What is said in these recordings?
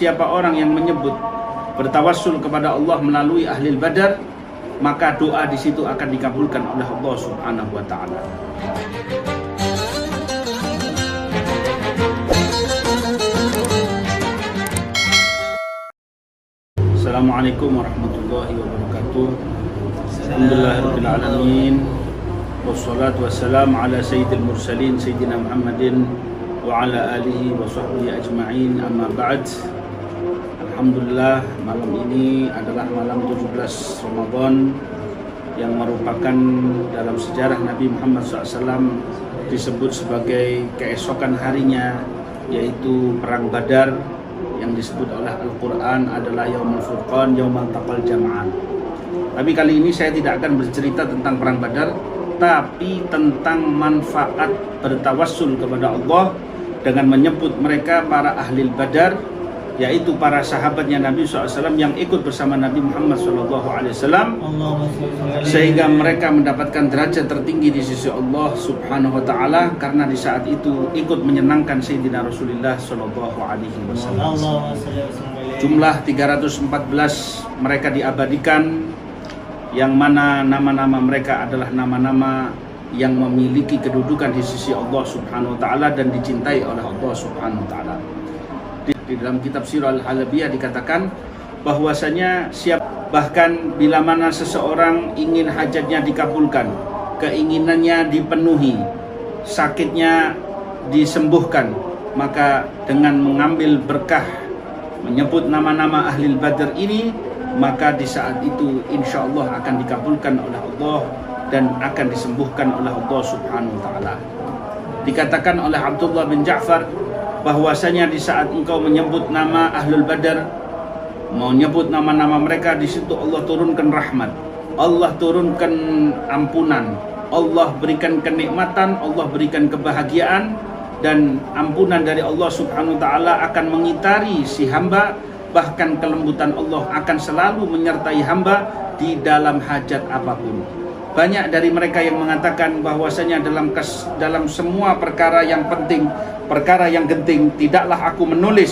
Siapa orang yang menyebut bertawassul kepada Allah melalui ahli badar, maka doa di situ akan dikabulkan oleh Allah Subhanahu wa taala. Assalamualaikum warahmatullahi wabarakatuh. Alhamdulillahirabbil alamin. Wassalatu wassalamu ala sayyidil mursalin sayyidina Muhammadin wa ala alihi wa sahbihi ajma'in. Amma ba'd. Alhamdulillah, malam ini adalah malam 17 Ramadan yang merupakan dalam sejarah Nabi Muhammad SAW disebut sebagai keesokan harinya, yaitu Perang Badar, yang disebut oleh Al-Quran adalah Yaumul Furqan, Yaumul Taqal Jama'an. Tapi kali ini saya tidak akan bercerita tentang Perang Badar, tapi tentang manfaat bertawassul kepada Allah dengan menyebut mereka para ahli Badar, yaitu para sahabatnya Nabi SAW yang ikut bersama Nabi Muhammad SAW, sehingga mereka mendapatkan derajat tertinggi di sisi Allah Subhanahu wa taala karena di saat itu ikut menyenangkan Sayyidina Rasulullah SAW. Jumlah 314 mereka diabadikan, yang mana nama-nama mereka adalah nama-nama yang memiliki kedudukan di sisi Allah Subhanahu wa taala dan dicintai oleh Allah Subhanahu wa taala. Di dalam kitab Sirah Al-Halabiyah dikatakan bahwasanya bahkan bila mana seseorang ingin hajatnya dikabulkan, keinginannya dipenuhi, sakitnya disembuhkan, maka dengan mengambil berkah menyebut nama-nama ahli badar ini, maka di saat itu insya Allah akan dikabulkan oleh Allah dan akan disembuhkan oleh Allah Subhanahu wa taala. Dikatakan oleh Abdullah bin Ja'far bahwasanya di saat engkau menyebut nama Ahlul Badar, mau nyebut nama-nama mereka, di situ Allah turunkan rahmat, Allah turunkan ampunan, Allah berikan kenikmatan, Allah berikan kebahagiaan, dan ampunan dari Allah Subhanahu wa taala akan mengitari si hamba, bahkan kelembutan Allah akan selalu menyertai hamba di dalam hajat apapun. Banyak dari mereka yang mengatakan bahwasanya dalam semua perkara yang penting, perkara yang genting, tidaklah aku menulis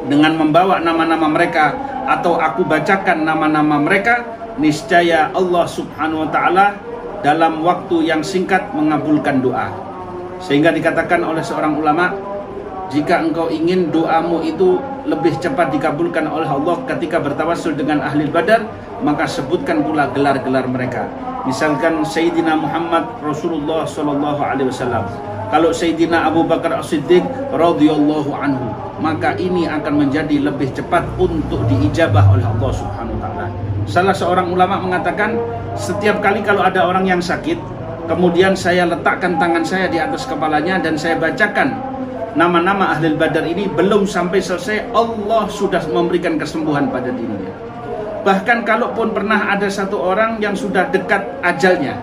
dengan membawa nama-nama mereka atau aku bacakan nama-nama mereka, niscaya Allah Subhanahu wa taala dalam waktu yang singkat mengabulkan doa. Sehingga dikatakan oleh seorang ulama, jika engkau ingin doamu itu lebih cepat dikabulkan oleh Allah ketika bertawassul dengan ahli badar, maka sebutkan pula gelar-gelar mereka. Misalkan Sayyidina Muhammad Rasulullah SAW. Kalau Sayyidina Abu Bakar As-Siddiq radhiyallahu anhu, maka ini akan menjadi lebih cepat untuk diijabah oleh Allah Subhanahu wa taala. Salah seorang ulama mengatakan, setiap kali kalau ada orang yang sakit, kemudian saya letakkan tangan saya di atas kepalanya dan saya bacakan nama-nama ahli badar ini, belum sampai selesai Allah sudah memberikan kesembuhan pada dirinya. Bahkan kalaupun pernah ada satu orang yang sudah dekat ajalnya,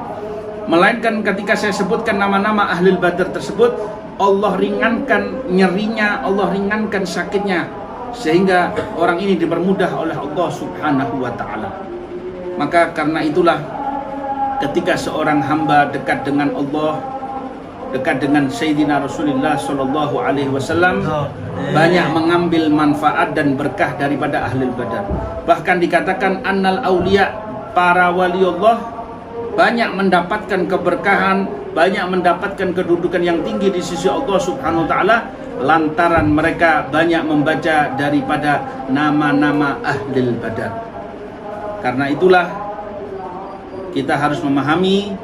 melainkan ketika saya sebutkan nama-nama ahli badar tersebut, Allah ringankan nyerinya, Allah ringankan sakitnya, sehingga orang ini dipermudah oleh Allah Subhanahu wa taala. Maka karena itulah ketika seorang hamba dekat dengan Allah, dekat dengan Sayyidina Rasulullah SAW, banyak mengambil manfaat dan berkah daripada ahli badar. Bahkan dikatakan annal auliya, para wali Allah, banyak mendapatkan keberkahan, banyak mendapatkan kedudukan yang tinggi di sisi Allah Subhanahu wa taala lantaran mereka banyak membaca daripada nama-nama ahli badar. Karena itulah kita harus memahami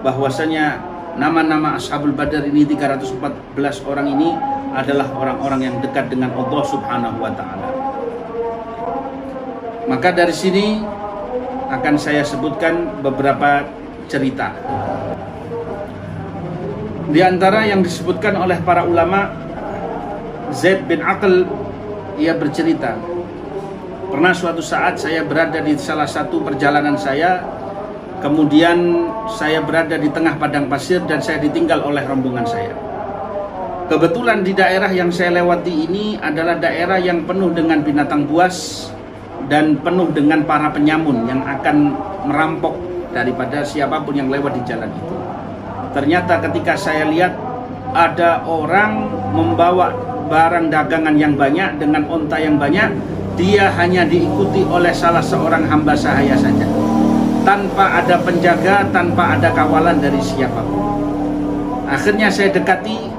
bahwasanya nama-nama Ashabul Badar ini, 314 orang ini adalah orang-orang yang dekat dengan Allah Subhanahu wa taala. Maka dari sini akan saya sebutkan beberapa cerita. Di antara yang disebutkan oleh para ulama, Zaid bin Aql, ia bercerita, pernah suatu saat saya berada di salah satu perjalanan saya, kemudian saya berada di tengah padang pasir dan saya ditinggal oleh rombongan saya. Kebetulan di daerah yang saya lewati ini adalah daerah yang penuh dengan binatang buas dan penuh dengan para penyamun yang akan merampok daripada siapapun yang lewat di jalan itu. Ternyata ketika saya lihat ada orang membawa barang dagangan yang banyak, dengan onta yang banyak, dia hanya diikuti oleh salah seorang hamba sahaya saja, tanpa ada penjaga, tanpa ada kawalan dari siapapun. Akhirnya saya dekati,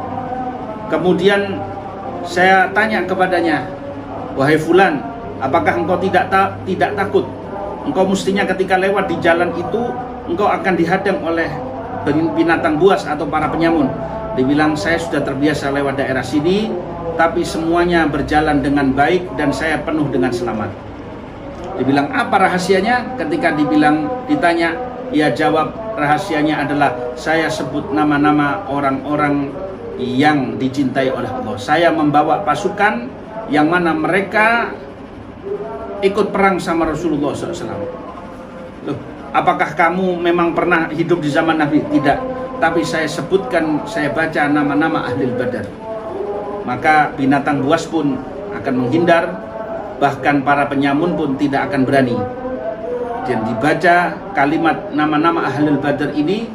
kemudian saya tanya kepadanya, "Wahai fulan, apakah engkau tidak takut? Engkau mestinya ketika lewat di jalan itu, engkau akan dihadang oleh binatang buas atau para penyamun." Dibilang, "Saya sudah terbiasa lewat daerah sini, tapi semuanya berjalan dengan baik dan saya penuh dengan selamat." Dibilang, "Apa rahasianya?" Ketika ditanya, ia jawab, "Rahasianya adalah saya sebut nama-nama orang-orang yang dicintai oleh Allah. Saya membawa pasukan yang mana mereka ikut perang sama Rasulullah SAW." Loh, apakah kamu memang pernah hidup di zaman Nabi? Tidak. Tapi saya sebutkan, saya baca nama-nama ahli Badar. Maka binatang buas pun akan menghindar, bahkan para penyamun pun tidak akan berani. Dan dibaca kalimat nama-nama ahli Badar ini,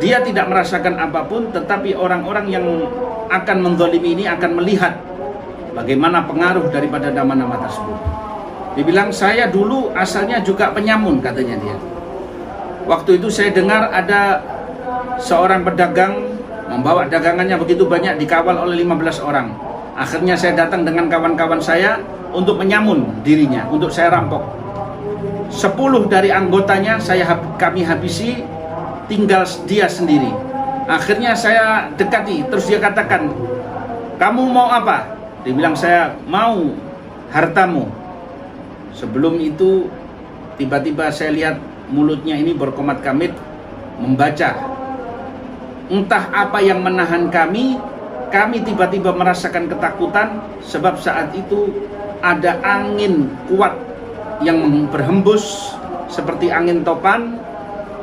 dia tidak merasakan apapun, tetapi orang-orang yang akan menzalimi ini akan melihat bagaimana pengaruh daripada nama-nama tersebut. Dibilang, "Saya dulu asalnya juga penyamun," katanya dia. Waktu itu saya dengar ada seorang pedagang membawa dagangannya begitu banyak, dikawal oleh 15 orang. Akhirnya saya datang dengan kawan-kawan saya untuk menyamun dirinya, untuk saya rampok. 10 dari anggotanya kami habisi, tinggal dia sendiri. Akhirnya saya dekati, terus dia katakan, "Kamu mau apa?" Dibilang, "Saya mau hartamu." Sebelum itu tiba-tiba saya lihat mulutnya ini berkomat kamit membaca. Entah apa yang menahan kami tiba-tiba merasakan ketakutan, sebab saat itu ada angin kuat yang berhembus seperti angin topan,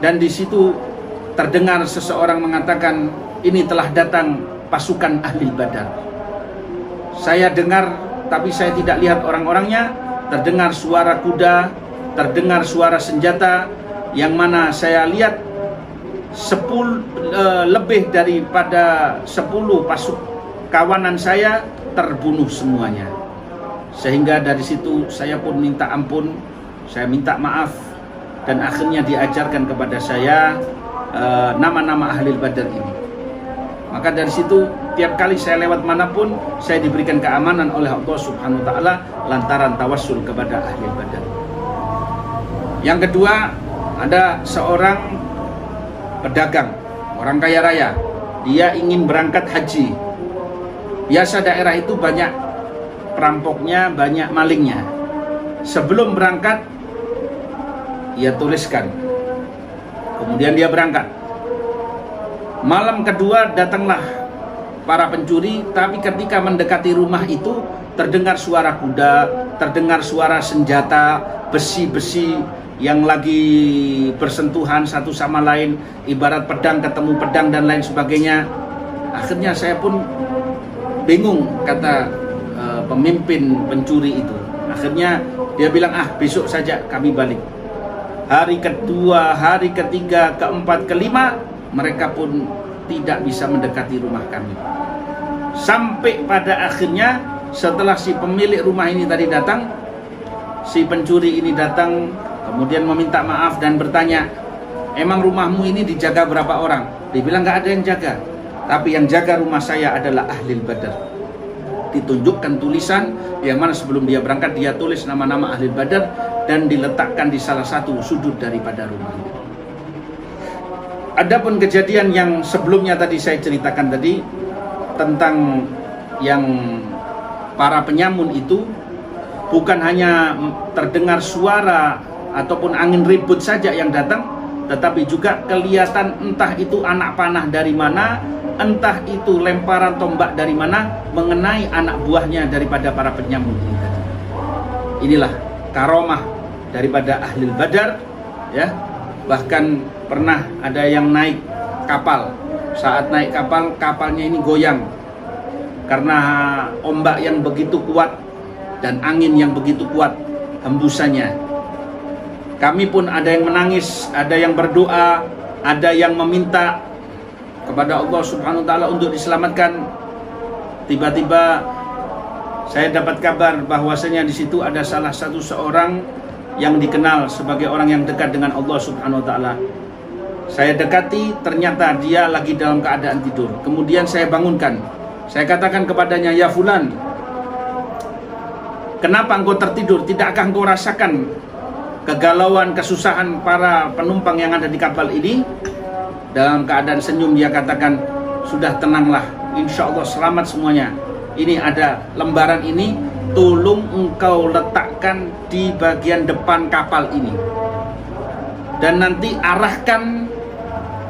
dan di situ terdengar seseorang mengatakan, "Ini telah datang pasukan ahli Badar." Saya dengar, tapi saya tidak lihat orang-orangnya. Terdengar suara kuda, terdengar suara senjata, yang mana saya lihat lebih daripada 10 kawanan saya terbunuh semuanya. Sehingga dari situ saya pun minta ampun, saya minta maaf, dan akhirnya diajarkan kepada saya nama-nama ahli Badar ini. Maka dari situ tiap kali saya lewat manapun, saya diberikan keamanan oleh Allah Subhanahu wa taala lantaran tawassul kepada ahli Badar. Yang kedua, ada seorang pedagang, orang kaya raya. Dia ingin berangkat haji. Biasa daerah itu banyak perampoknya, banyak malingnya. Sebelum berangkat, ia tuliskan. Kemudian dia berangkat. Malam kedua datanglah para pencuri, tapi ketika mendekati rumah itu terdengar suara kuda, terdengar suara senjata, besi-besi yang lagi bersentuhan satu sama lain, ibarat pedang ketemu pedang dan lain sebagainya. Akhirnya saya pun bingung, kata pemimpin pencuri itu. Akhirnya dia bilang, besok saja kami balik. Hari kedua, hari ketiga, keempat, kelima, mereka pun tidak bisa mendekati rumah kami. Sampai pada akhirnya setelah si pemilik rumah ini tadi datang, si pencuri ini datang, kemudian meminta maaf dan bertanya, "Emang rumahmu ini dijaga berapa orang?" Dibilang, "Nggak ada yang jaga, tapi yang jaga rumah saya adalah ahli Badar." Ditunjukkan tulisan yang mana sebelum dia berangkat dia tulis nama-nama ahli Badar dan diletakkan di salah satu sudut daripada rumahnya. Adapun kejadian yang sebelumnya tadi saya ceritakan tadi tentang yang para penyamun itu, bukan hanya terdengar suara ataupun angin ribut saja yang datang, tetapi juga kelihatan entah itu anak panah dari mana, entah itu lemparan tombak dari mana mengenai anak buahnya daripada para penyamun ini tadi. Inilah karomah daripada ahli Badar, ya. Bahkan pernah ada yang naik kapal. Saat naik kapal, kapalnya ini goyang karena ombak yang begitu kuat dan angin yang begitu kuat hembusannya. Kami pun ada yang menangis, ada yang berdoa, ada yang meminta kepada Allah Subhanahu wa taala untuk diselamatkan. tiba-tiba saya dapat kabar bahwasanya di situ ada salah satu seorang yang dikenal sebagai orang yang dekat dengan Allah Subhanahu wa taala. Saya dekati, ternyata dia lagi dalam keadaan tidur. Kemudian saya bangunkan. Saya katakan kepadanya, "Ya fulan, kenapa engkau tertidur? Tidakkah engkau rasakan kegalauan, kesusahan para penumpang yang ada di kapal ini?" Dalam keadaan senyum dia katakan, "Sudah tenanglah, insya Allah selamat semuanya. Ini ada lembaran ini, tolong engkau letakkan di bagian depan kapal ini. Dan nanti arahkan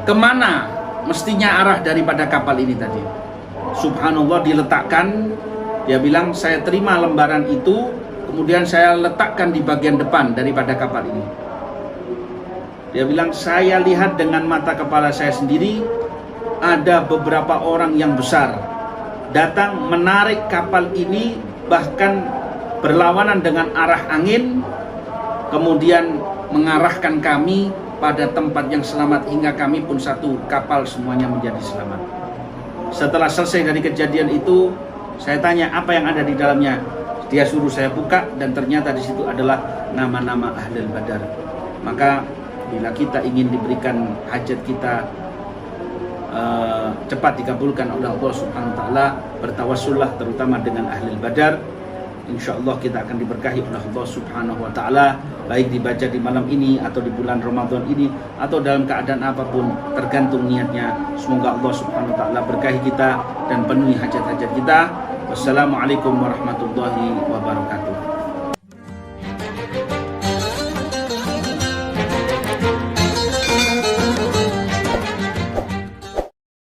kemana mestinya arah daripada kapal ini tadi." Subhanallah, diletakkan. Dia bilang, "Saya terima lembaran itu, kemudian saya letakkan di bagian depan daripada kapal ini." Dia bilang, "Saya lihat dengan mata kepala saya sendiri, ada beberapa orang yang besar datang menarik kapal ini, bahkan berlawanan dengan arah angin, kemudian mengarahkan kami pada tempat yang selamat, hingga kami pun satu kapal semuanya menjadi selamat." Setelah selesai dari kejadian itu, saya tanya apa yang ada di dalamnya. Dia suruh saya buka, dan ternyata di situ adalah nama-nama Ahlul Badar. Maka bila kita ingin diberikan hajat kita cepat dikabulkan oleh Allah Subhanahu wa taala, bertawassullah terutama dengan Ahlul Badar. Insyaallah kita akan diberkahi oleh Allah Subhanahu wa taala, baik dibaca di malam ini atau di bulan Ramadan ini atau dalam keadaan apapun, tergantung niatnya. Semoga Allah Subhanahu wa taala berkahi kita dan penuhi hajat-hajat kita. Wassalamualaikum warahmatullahi wabarakatuh.